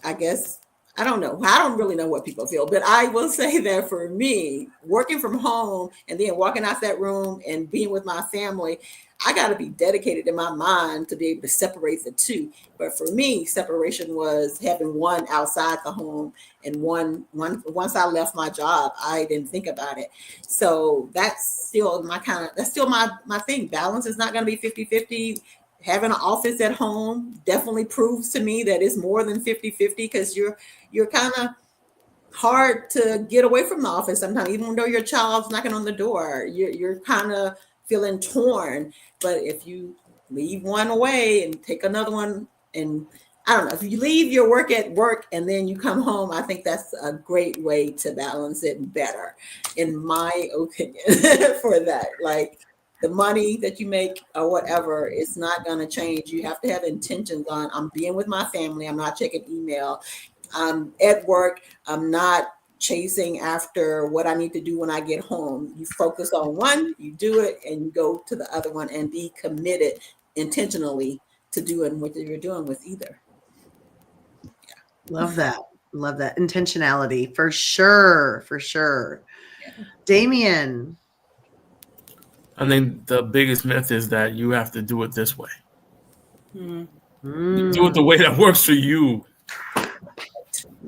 I guess, I don't know. I don't really know what people feel, but I will say that for me, working from home and then walking out that room and being with my family, I got to be dedicated in my mind to be able to separate the two. But for me, separation was having one outside the home and one once I left my job, I didn't think about it. So that's still my thing. Balance is not going to be 50-50. Having an office at home definitely proves to me that it's more than 50-50 because you're kind of hard to get away from the office sometimes, even though your child's knocking on the door. You're kind of feeling torn. But if you leave one away and take another one, and I don't know, if you leave your work at work and then you come home, I think that's a great way to balance it better, in my opinion, for that. Like, the money that you make or whatever, it's not going to change. You have to have intentions on, I'm being with my family. I'm not checking email. I'm at work. I'm not chasing after what I need to do when I get home. You focus on one, you do it, and you go to the other one and be committed intentionally to doing what you're doing with either. Love that. Love that. Intentionality, for sure. For sure. Yeah. Damien. I think the biggest myth is that you have to do it this way. Do it the way that works for you.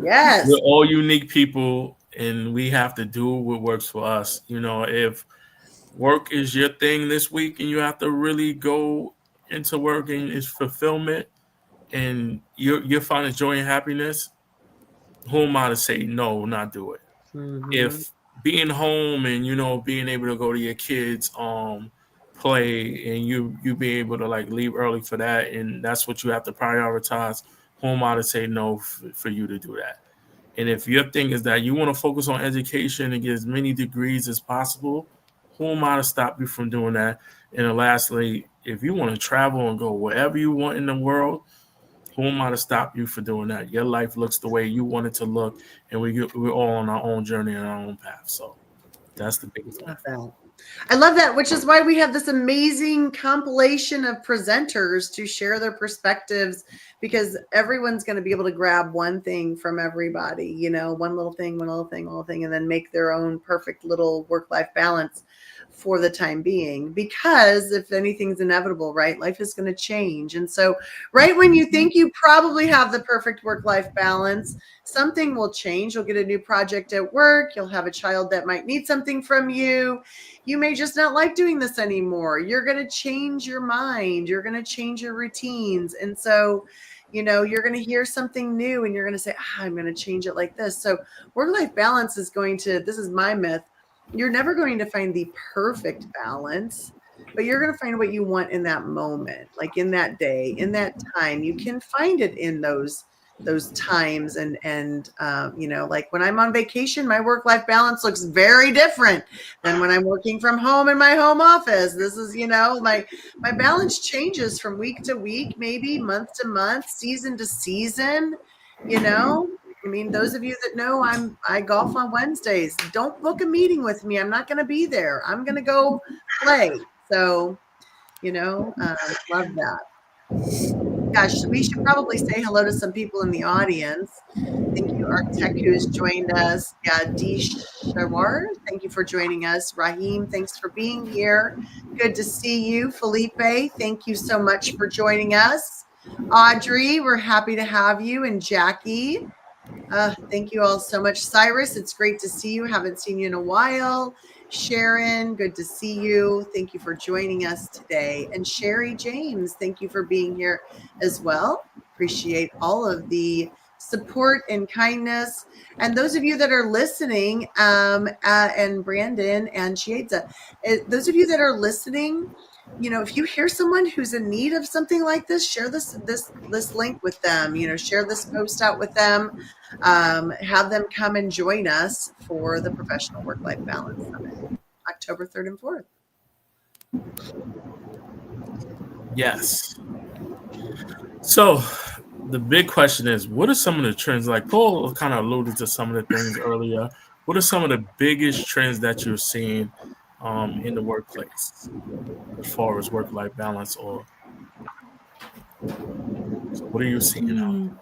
Yes. We're all unique people, and we have to do what works for us. You know, if work is your thing this week and you have to really go into work and it's fulfillment and you're finding joy and happiness, who am I to say no, not do it? Mm-hmm. If being home and, you know, being able to go to your kids' play and you being able to like leave early for that, and that's what you have to prioritize, who am I to say no for you to do that? And if your thing is that you want to focus on education and get as many degrees as possible, who am I to stop you from doing that? And then lastly, if you want to travel and go wherever you want in the world, who am I to stop you for doing that? Your life looks the way you want it to look, and we're all on our own journey and our own path. So that's the biggest thing. I love that, which is why we have this amazing compilation of presenters to share their perspectives, because everyone's going to be able to grab one thing from everybody, you know, one little thing, and then make their own perfect little work-life balance for the time being. Because if anything's inevitable, right, life is going to change. And so right when you think you probably have the perfect work-life balance, something will change. You'll get a new project at work. You'll have a child that might need something from you. You may just not like doing this anymore. You're going to change your mind. You're going to change your routines. And so, you know, you're going to hear something new and you're going to say, I'm going to change it like this. So work-life balance is this is my myth. You're never going to find the perfect balance, but you're going to find what you want in that moment, like in that day, in that time. You can find it in those times. And you know, like when I'm on vacation, my work-life balance looks very different than when I'm working from home in my home office. This is, you know, my balance changes from week to week, maybe month to month, season to season, you know. I mean, those of you that know I golf on Wednesdays, don't book a meeting with me. I'm not going to be there. I'm going to go play. So, you know, love that. Gosh, we should probably say hello to some people in the audience. Thank you, Architect, who has joined us. Yeah, Dee Shawar, thank you for joining us. Raheem, thanks for being here. Good to see you. Felipe, thank you so much for joining us. Audrey, we're happy to have you. And Jackie, thank you all so much. Cyrus, it's great to see you. Haven't seen you in a while. Sharon, good to see you. Thank you for joining us today. And Sherry James, thank you for being here as well. Appreciate all of the support and kindness. And those of you that are listening, and Brandon and Chieza, those of you that are listening, you know, if you hear someone who's in need of something like this, share this link with them, you know, share this post out with them, have them come and join us for the Professional Work-Life Balance Summit, October 3rd and 4th. Yes. So the big question is, what are some of the trends? Like Paul kind of alluded to some of the things earlier. What are some of the biggest trends that you're seeing in the workplace as far as work-life balance? Or what are you seeing?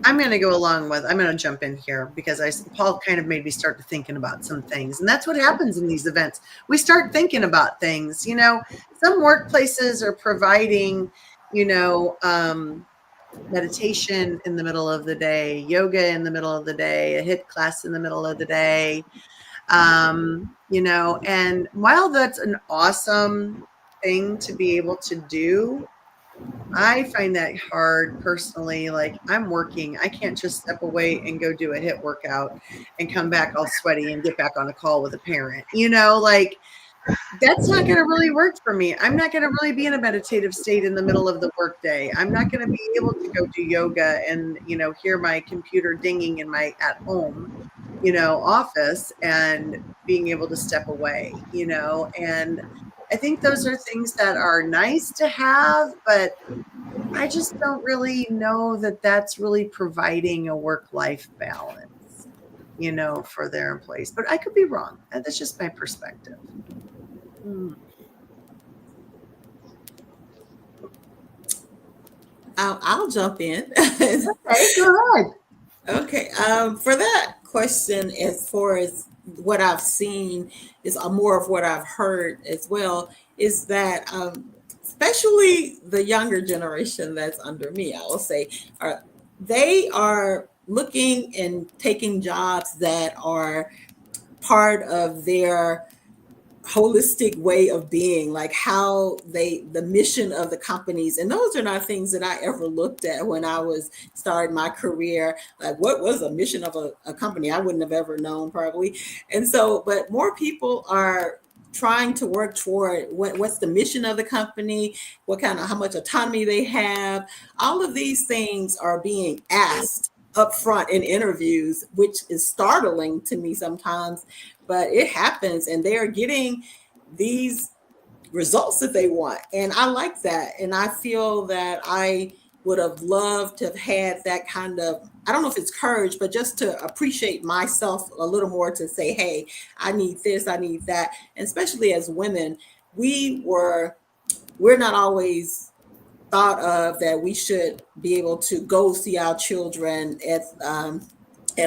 I'm going to jump in here because Paul kind of made me start thinking about some things. And that's what happens in these events. We start thinking about things, you know. Some workplaces are providing, you know, meditation in the middle of the day, yoga in the middle of the day, a HIIT class in the middle of the day, you know. And while that's an awesome thing to be able to do, I find that hard personally. Like, I'm working. I can't just step away and go do a HIIT workout and come back all sweaty and get back on a call with a parent. Like, that's not going to really work for me. I'm not going to really be in a meditative state in the middle of the workday. I'm not going to be able to go do yoga and, hear my computer dinging in my at home, office and being able to step away, and I think those are things that are nice to have, but I just don't really know that that's really providing a work-life balance, for their employees. But I could be wrong. That's just my perspective. I'll jump in. Okay, go ahead. Okay. For that question, as far as what I've seen, is more of what I've heard as well, is that especially the younger generation that's under me, I will say, they are looking and taking jobs that are part of their holistic way of being, like how the mission of the companies. And those are not things that I ever looked at when I was starting my career. Like, what was a mission of a company? I wouldn't have ever known, probably. And so, but more people are trying to work toward what's the mission of the company, how much autonomy they have. All of these things are being asked up front in interviews, which is startling to me sometimes, but it happens, and they are getting these results that they want. And I like that. And I feel that I would have loved to have had that kind of, I don't know if it's courage, but just to appreciate myself a little more, to say, hey, I need this, I need that. And especially as women, we're not always thought of that we should be able to go see our children at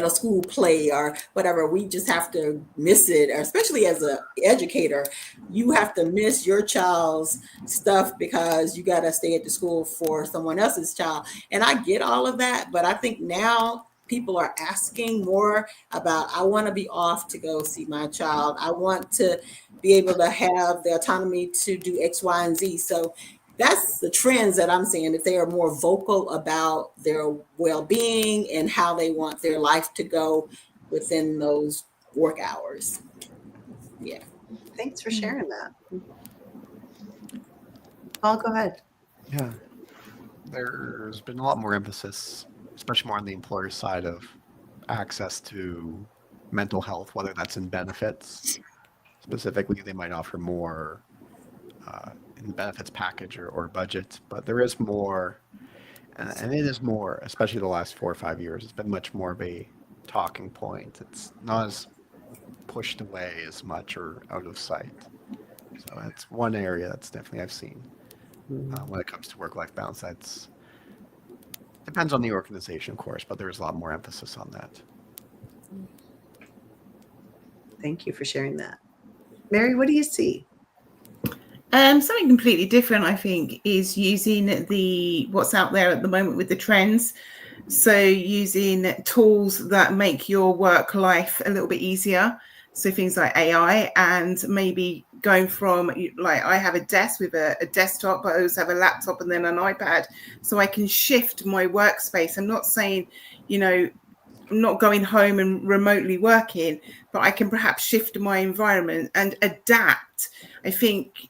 a school play or whatever. We just have to miss it, or especially as an educator, you have to miss your child's stuff because you got to stay at the school for someone else's child. And I get all of that, but I think now people are asking more about, I want to be off to go see my child. I want to be able to have the autonomy to do X, Y, and Z. So that's the trends that I'm seeing, that they are more vocal about their well-being and how they want their life to go within those work hours. Yeah. Thanks for sharing that. Paul, go ahead. Yeah. There's been a lot more emphasis, especially more on the employer side, of access to mental health, whether that's in benefits. Specifically, they might offer more in the benefits package or budget, but there is more, and it is more, especially the last 4 or 5 years, it's been much more of a talking point. It's not as pushed away as much or out of sight. So that's one area that's definitely I've seen when it comes to work-life balance. That's depends on the organization, of course, but there's a lot more emphasis on that. Thank you for sharing that. Mary, what do you see? Something completely different, I think, is using what's out there at the moment with the trends. So using tools that make your work life a little bit easier. So things like AI, and maybe going from, like, I have a desk with a desktop, but I also have a laptop and then an iPad. So I can shift my workspace. I'm not saying, I'm not going home and remotely working, but I can perhaps shift my environment and adapt. I think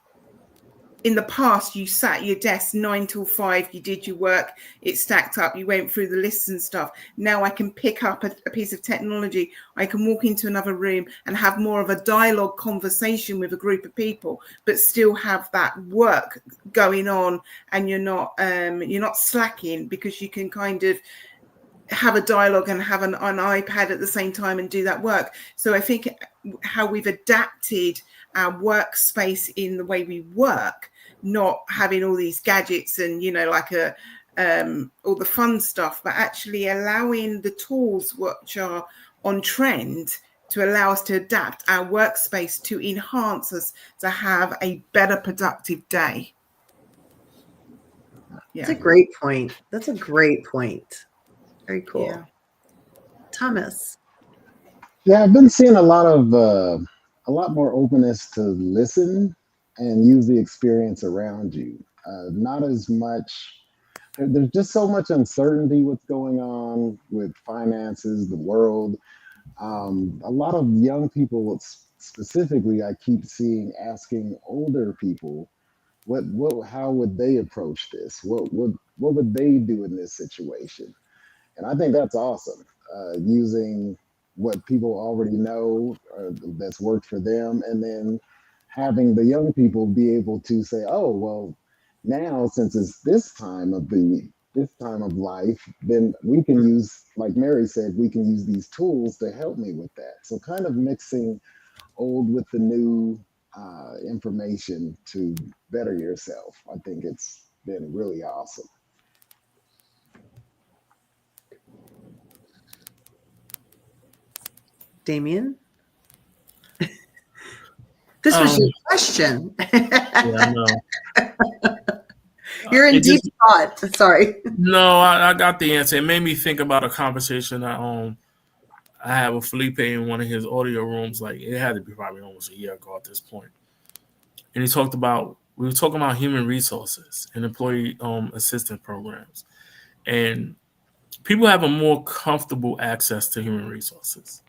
in the past, you sat at your desk 9 till 5, you did your work, it stacked up, you went through the lists and stuff. Now I can pick up a piece of technology, I can walk into another room and have more of a dialogue conversation with a group of people, but still have that work going on, and you're not slacking, because you can kind of have a dialogue and have an iPad at the same time and do that work. So I think how we've adapted our workspace in the way we work, not having all these gadgets and all the fun stuff, but actually allowing the tools which are on trend to allow us to adapt our workspace to enhance us to have a better productive day. Yeah. That's a great point. Very cool. Yeah. Thomas. Yeah, I've been seeing a lot more openness to listen and use the experience around you. Not as much there's just so much uncertainty what's going on with finances, the world. A lot of young people, specifically, I keep seeing asking older people, how would they approach this? What would they do in this situation? And I think that's awesome. Using what people already know that's worked for them, and then having the young people be able to say, "Oh, well, now since it's this time of life, then we can use, like Mary said, we can use these tools to help me with that." So kind of mixing old with the new information to better yourself. I think it's been really awesome. Damien? This was your question. Yeah, I know. You're in deep thought. Sorry. No, I got the answer. It made me think about a conversation I had with Felipe in one of his audio rooms. Like, it had to be probably almost a year ago at this point. And we were talking about human resources and employee assistance programs. And people have a more comfortable access to human resources,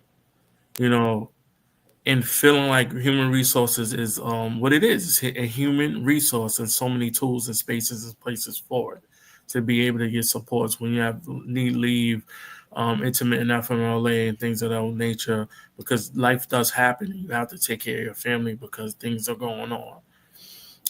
and feeling like human resources is what it is. It's a human resource and so many tools and spaces and places for it to be able to get supports when you need leave, intermittent FMLA and things of that nature, because life does happen. You have to take care of your family because things are going on.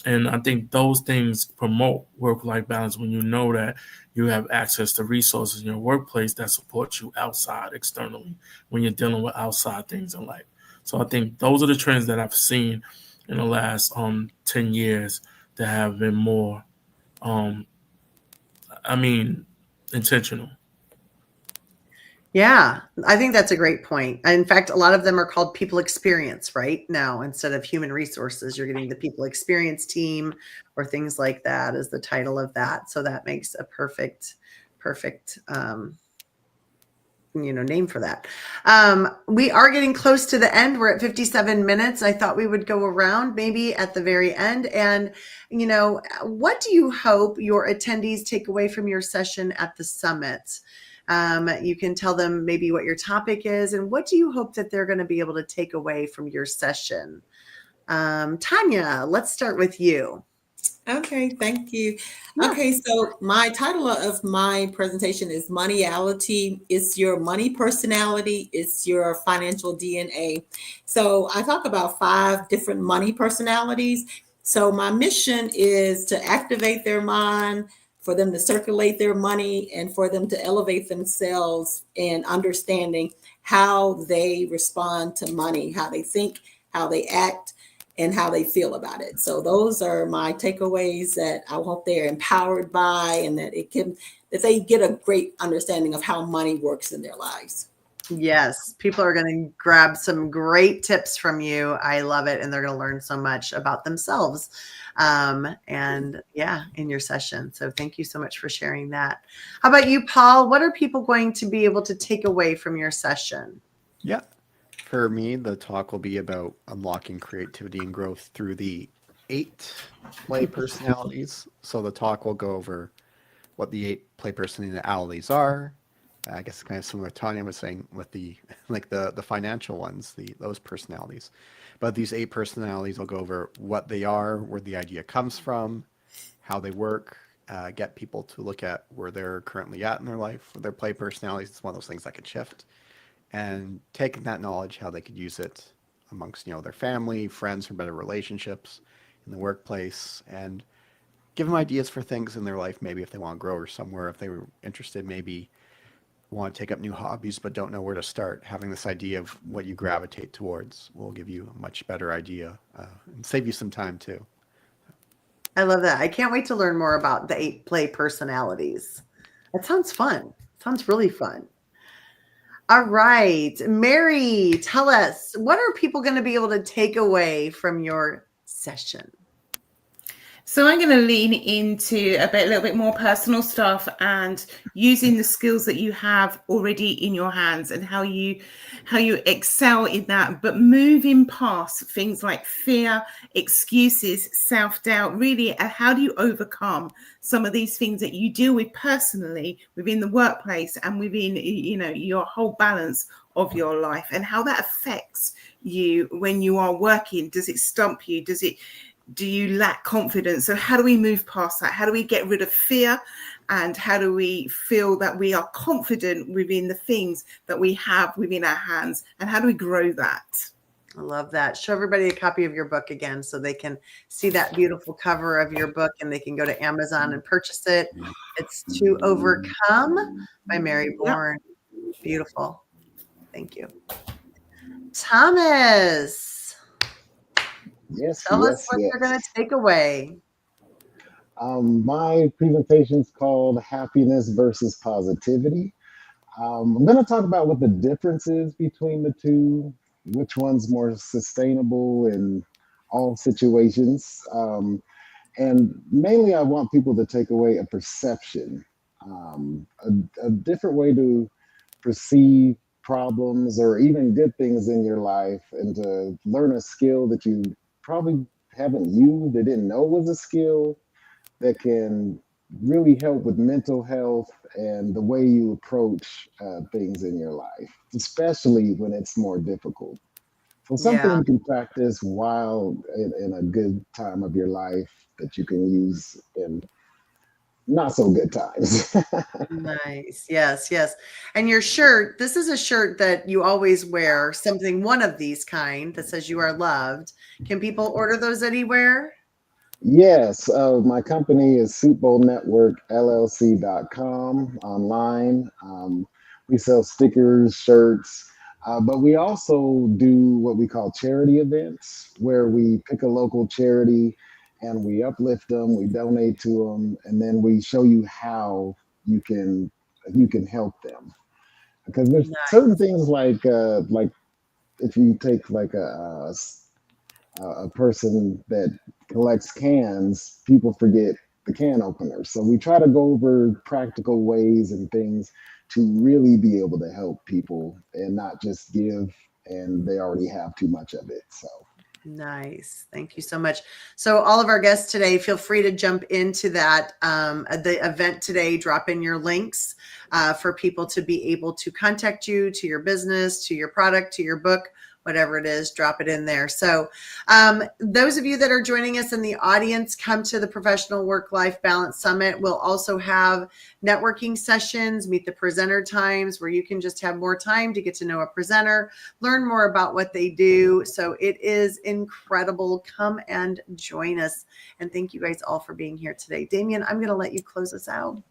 And I think those things promote work-life balance when you know that you have access to resources in your workplace that support you outside externally when you're dealing with outside things in life. So I think those are the trends that I've seen in the last 10 years that have been more, intentional. Yeah, I think that's a great point. In fact, a lot of them are called people experience right now instead of human resources. You're getting the people experience team or things like that as the title of that. So that makes a perfect name for that. We are getting close to the end. We're at 57 minutes. I thought we would go around maybe at the very end. And, what do you hope your attendees take away from your session at the summit? You can tell them maybe what your topic is and what do you hope that they're going to be able to take away from your session? Tanya, let's start with you. Okay, thank you. Yeah. Okay, so my title of my presentation is Moneyality. It's your money personality. It's your financial DNA. So I talk about 5 different money personalities. So my mission is to activate their mind, for them to circulate their money, and for them to elevate themselves in understanding how they respond to money, how they think, how they act, and how they feel about it. So those are my takeaways that I hope they're empowered by, and that they get a great understanding of how money works in their lives. Yes, people are going to grab some great tips from you. I love it. And they're going to learn so much about themselves. In your session. So thank you so much for sharing that. How about you, Paul? What are people going to be able to take away from your session? Yeah. For me, the talk will be about unlocking creativity and growth through the 8 play personalities. So the talk will go over what the 8 play personalities are. I guess kind of similar to Tanya was saying with the financial ones, those personalities. But these 8 personalities will go over what they are, where the idea comes from, how they work, get people to look at where they're currently at in their life. Their play personalities is one of those things that could shift. And taking that knowledge, how they could use it amongst, their family, friends, for better relationships in the workplace, and give them ideas for things in their life. Maybe if they want to grow or somewhere, if they were interested, maybe want to take up new hobbies but don't know where to start. Having this idea of what you gravitate towards will give you a much better idea and save you some time too. I love that. I can't wait to learn more about the 8 play personalities. That sounds fun. Sounds really fun. All right, Mary, tell us, what are people going to be able to take away from your session? So I'm going to lean into a little bit more personal stuff and using the skills that you have already in your hands and how you excel in that, but moving past things like fear, excuses, self-doubt. Really, how do you overcome some of these things that you deal with personally within the workplace and within, you know, your whole balance of your life, and how that affects you when you are working? Does it stump you? Do you lack confidence? So how do we move past that? How do we get rid of fear? And how do we feel that we are confident within the things that we have within our hands? And how do we grow that? I love that. Show everybody a copy of your book again so they can see that beautiful cover of your book, and they can go to Amazon and purchase it. It's To Overcome by Mary Bourne. Beautiful. Thank you. Thomas. Yes, Tell us what yes. you're going to take away. My presentation is called Happiness versus Positivity. I'm going to talk about what the difference is between the two, which one's more sustainable in all situations. And mainly, I want people to take away a perception, a different way to perceive problems or even good things in your life, and to learn a skill that you probably haven't used or didn't know was a skill that can really help with mental health and the way you approach things in your life, especially when it's more difficult. So something Yeah. you can practice while in a good time of your life that you can use in not so good times. Nice. Yes, yes. And your shirt, this is a shirt that you always wear, something, one of these kind that says you are loved. Can people order those anywhere? Yes, my company is SuitBowl.com online. We sell stickers, shirts, but we also do what we call charity events, where we pick a local charity and we uplift them, we donate to them, and then we show you how you can help them. Because there's certain things like if you take like a person that collects cans, people forget the can opener. So we try to go over practical ways and things to really be able to help people and not just give and they already have too much of it. So nice. Thank you so much. So all of our guests today, feel free to jump into that, the event today, drop in your links for people to be able to contact you, to your business, to your product, to your book, whatever it is, drop it in there. So those of you that are joining us in the audience, come to the Professional Work-Life Balance Summit. We'll also have networking sessions, meet the presenter times, where you can just have more time to get to know a presenter, learn more about what they do. So it is incredible. Come and join us. And thank you guys all for being here today. Damien, I'm going to let you close us out.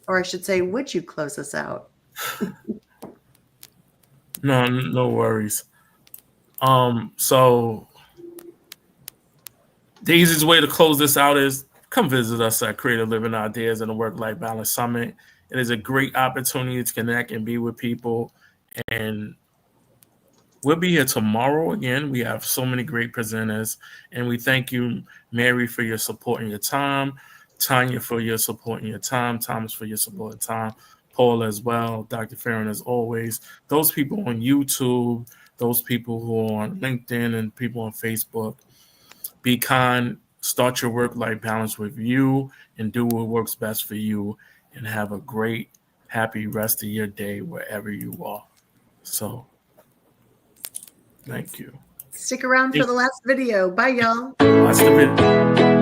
Or I should say, would you close us out? No worries. So the easiest way to close this out is come visit us at Creative Living Ideas and the Work-Life Balance Summit. It is a great opportunity to connect and be with people. And we'll be here tomorrow again. We have so many great presenters. And we thank you, Mary, for your support and your time. Tanya, for your support and your time. Thomas, for your support and time. Paul as well. Dr. Farron, as always. Those people on YouTube, those people who are on LinkedIn and people on Facebook. Be kind. Start your work-life balance with you and do what works best for you, and have a great, happy rest of your day wherever you are. So, thank you. Stick around for the last video. Bye, y'all. Watch the video.